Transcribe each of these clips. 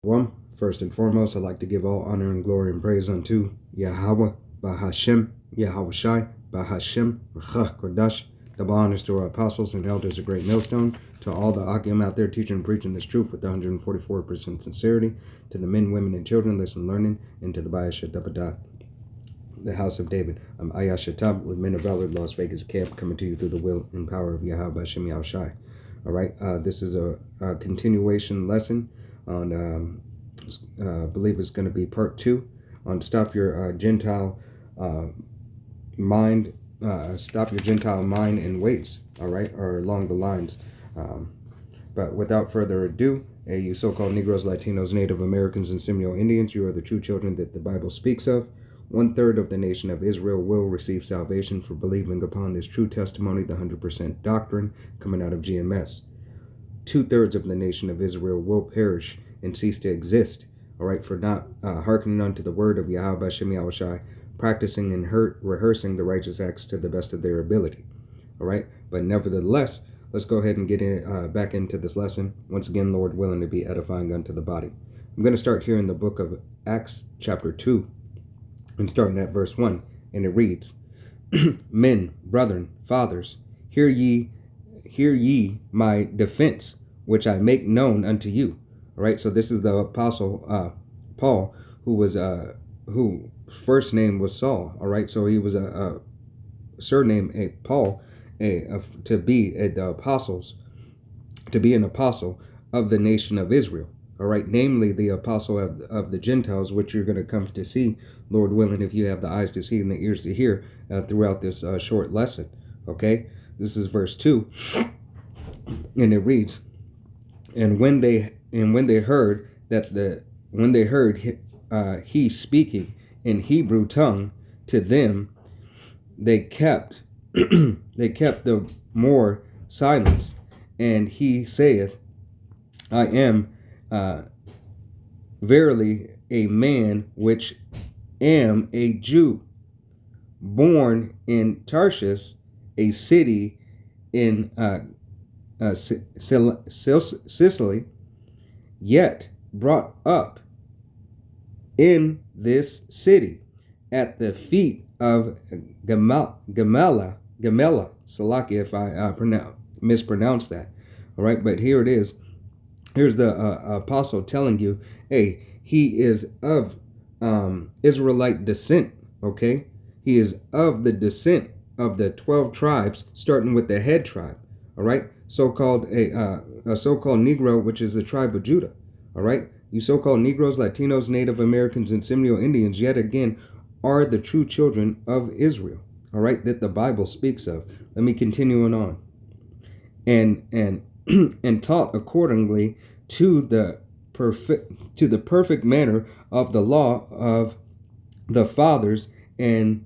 One, first and foremost, I'd like to give all honor and glory and praise unto Yahweh, Bahashem, Yahweh Shai, Bahashem, Rachah Kodash. Double honors to our apostles and elders of Great Millstone, to all the Akim out there teaching and preaching this truth with 144% sincerity, to the men, women, and children listening, learning, and to the Bayashat the house of David. I'm Ayashatab with Men of Valor, Las Vegas camp, coming to you through the will and power of Yahweh Hashem Yahweh Shai. All right, this is a continuation lesson on, I believe it's going to be part 2 on stop your Gentile mind, stop your Gentile mind and ways. All right, or along the lines. But without further ado, you so-called Negroes, Latinos, Native Americans, and Seminole Indians, you are the true children that the Bible speaks of. 1/3 of the nation of Israel will receive salvation for believing upon this true testimony, the 100% doctrine coming out of GMS. 2/3 of the nation of Israel will perish and cease to exist, all right, for not hearkening unto the word of Yahweh Hashem Yahweh Shai, practicing and rehearsing the righteous acts to the best of their ability, all right? But nevertheless, let's go ahead and get back into this lesson. Once again, Lord willing, to be edifying unto the body. I'm going to start here in the book of Acts, chapter 2, and starting at verse 1, and it reads, Men, brethren, fathers, hear ye my defense, which I make known unto you. All right, so this is the apostle Paul, who first name was Saul. All right, so he was a surname Paul, to be the apostles, to be an apostle of the nation of Israel. All right, namely the apostle of the Gentiles, which you're going to come to see, Lord willing, if you have the eyes to see and the ears to hear throughout this short lesson. Okay, this is verse 2, and it reads, And when they heard he speaking in Hebrew tongue to them, they kept the more silence. And he saith, I am verily a man which am a Jew, born in Tarshish, a city in Sicily, yet brought up in this city at the feet of Gamala, Salaki, if I mispronounce that. All right, but here it is. Here's the apostle telling you, hey, he is of Israelite descent, okay? He is of the descent of the 12 tribes, starting with the head tribe, all right? So-called a so-called Negro, which is the tribe of Judah, all right? You so-called Negroes, Latinos, Native Americans, and Seminole Indians, yet again, are the true children of Israel, all right, that the Bible speaks of. Let me continue on. And taught accordingly to the perfect manner of the law of the fathers, and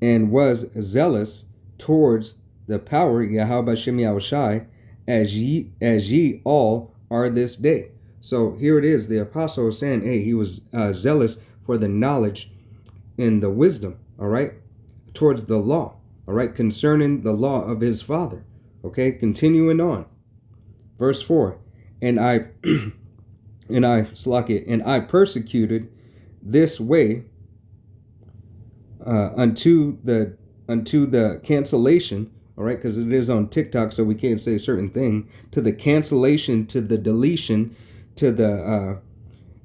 was zealous towards the power, Yahweh Hashem Yahweh Shai, as ye all are this day. So here it is. The apostle is saying, hey, he was zealous for the knowledge and the wisdom, all right, towards the law, all right, concerning the law of his father. Okay, continuing on. Verse 4, and I persecuted this way unto the cancellation, all right, because it is on TikTok, so we can't say a certain thing, to the cancellation, to the deletion, to the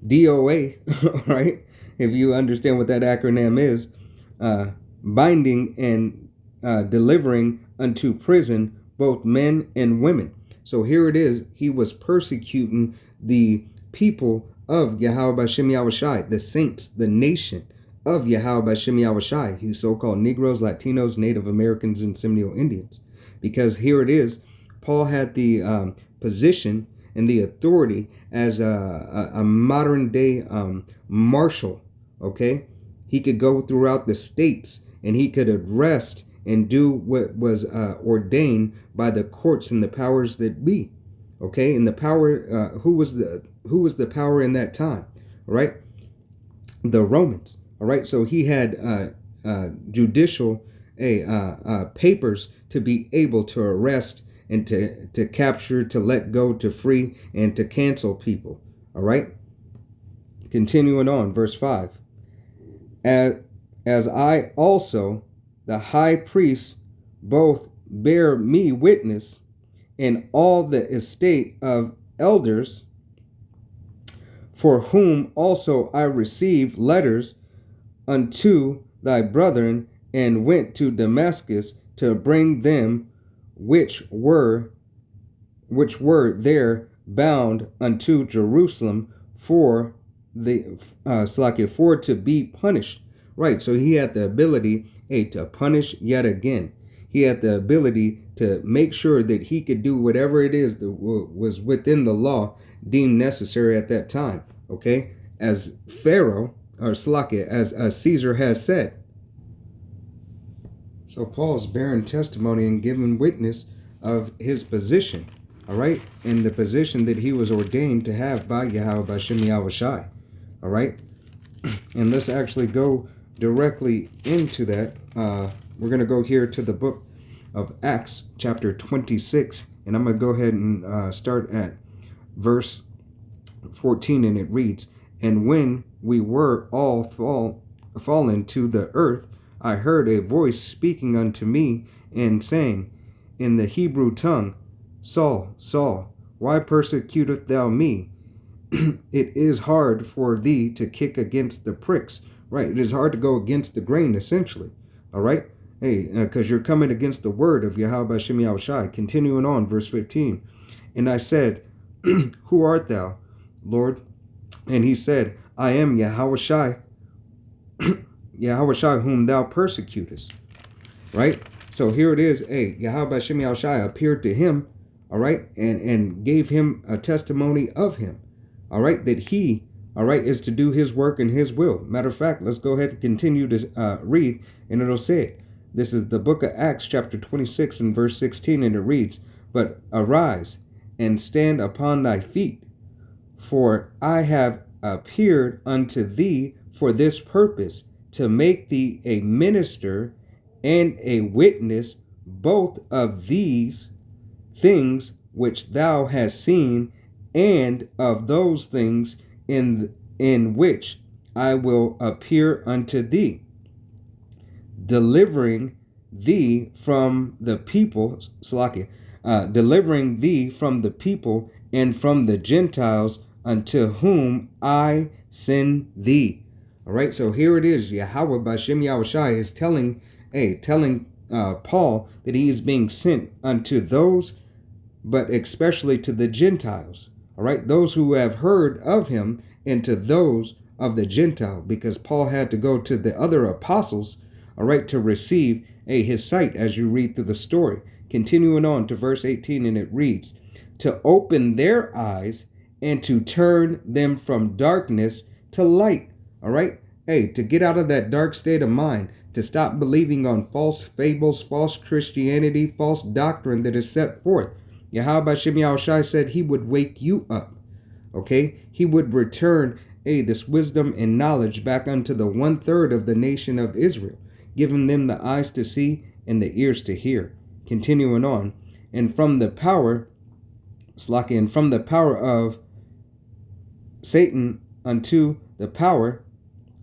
DOA, all right, if you understand what that acronym is, binding and delivering unto prison both men and women. So here it is. He was persecuting the people of Yahweh Hashem Yahweh Shai, the saints, the nation of Yahweh Hashem Yahweh Shai, who so-called Negroes, Latinos, Native Americans, and Seminole Indians. Because here it is, Paul had the position and the authority as a modern day marshal, okay? He could go throughout the states and he could arrest and do what was ordained by the courts and the powers that be, okay? And the power, who was the power in that time, all right? The Romans, all right? So he had judicial papers to be able to arrest and to capture, to let go, to free, and to cancel people, All right. Continuing on, verse 5. As I also, the high priest, both bear me witness in all the estate of elders, for whom also I received letters unto thy brethren, and went to Damascus to bring them which were there bound unto Jerusalem for to be punished. Right, so he had the ability to punish yet again. He had the ability to make sure that he could do whatever it is that was within the law deemed necessary at that time. Okay, as Pharaoh or as Caesar has said. So Paul's bearing testimony and giving witness of his position, all right, in the position that he was ordained to have by Yahweh B'Shem Yahushai, all right. And let's actually go directly into that. We're going to go here to the book of Acts, chapter 26, and I'm going to go ahead and start at verse 14, and it reads, "And when we were all fallen to the earth, I heard a voice speaking unto me, and saying in the Hebrew tongue, Saul, Saul, why persecutest thou me? It is hard for thee to kick against the pricks." Right, it is hard to go against the grain, essentially. All right, because you're coming against the word of Yahweh B'Shem Yahushai. Continuing on, verse 15, "And I said, Who art thou, Lord? And he said, I am Yahushai, Yahushai whom thou persecutest." Right? So here it is. Yahweh B'Shem Yahushai appeared to him, all right, and gave him a testimony of him, all right, that he, all right, is to do his work and his will. Matter of fact, let's go ahead and continue to read, and it'll say it. This is the book of Acts, chapter 26, and verse 16, and it reads, "But arise and stand upon thy feet, for I have appeared unto thee for this purpose, to make thee a minister and a witness both of these things which thou hast seen, and of those things in which I will appear unto thee, delivering thee from the people, delivering thee from the people and from the Gentiles, unto whom I send thee." All right, so here it is. Yahweh B'Shem Yahushai is telling Paul that he is being sent unto those, but especially to the Gentiles. All right, those who have heard of him, and to those of the Gentile, because Paul had to go to the other apostles, all right, to receive his sight, as you read through the story. Continuing on to verse 18, and it reads, "To open their eyes and to turn them from darkness to light." All right, to get out of that dark state of mind, to stop believing on false fables, false Christianity, false doctrine that is set forth. Yahweh B'Shem Yahushai said he would wake you up. Okay, he would return this wisdom and knowledge back unto the 1/3 of the nation of Israel, giving them the eyes to see and the ears to hear. Continuing on, and from the power of Satan unto the power,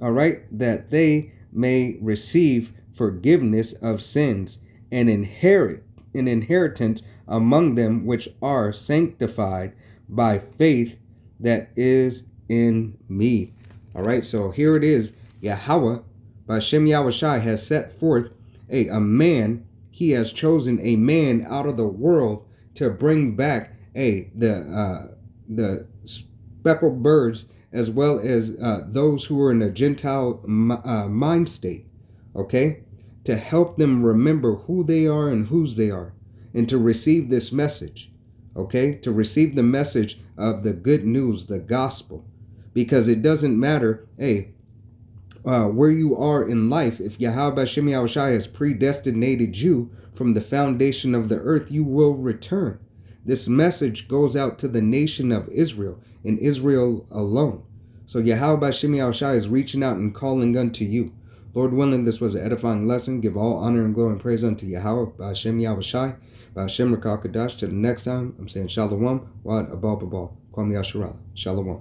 all right, that they may receive forgiveness of sins, and inherit an inheritance among them which are sanctified by faith that is in me. All right, so here it is. Yahweh B'Shem Yahushai has set forth a man. He has chosen a man out of the world to bring back the speckled birds, as well as those who are in a Gentile mind state, okay, to help them remember who they are and whose they are, and to receive this message, okay, to receive the message of the good news, the gospel, because it doesn't matter, where you are in life. If Yahweh B'Shem Yahushai has predestinated you from the foundation of the earth, you will return. This message goes out to the nation of Israel, and Israel alone. So Yahweh B'Shem Yahushai is reaching out and calling unto you. Lord willing, this was an edifying lesson. Give all honor and glory and praise unto Yahweh B'Shem Yahushai, B'Shem Rakal Kadash. Till the next time, I'm saying Shalom, Wad Abal Babal, Kwam Yasharala. Shalom.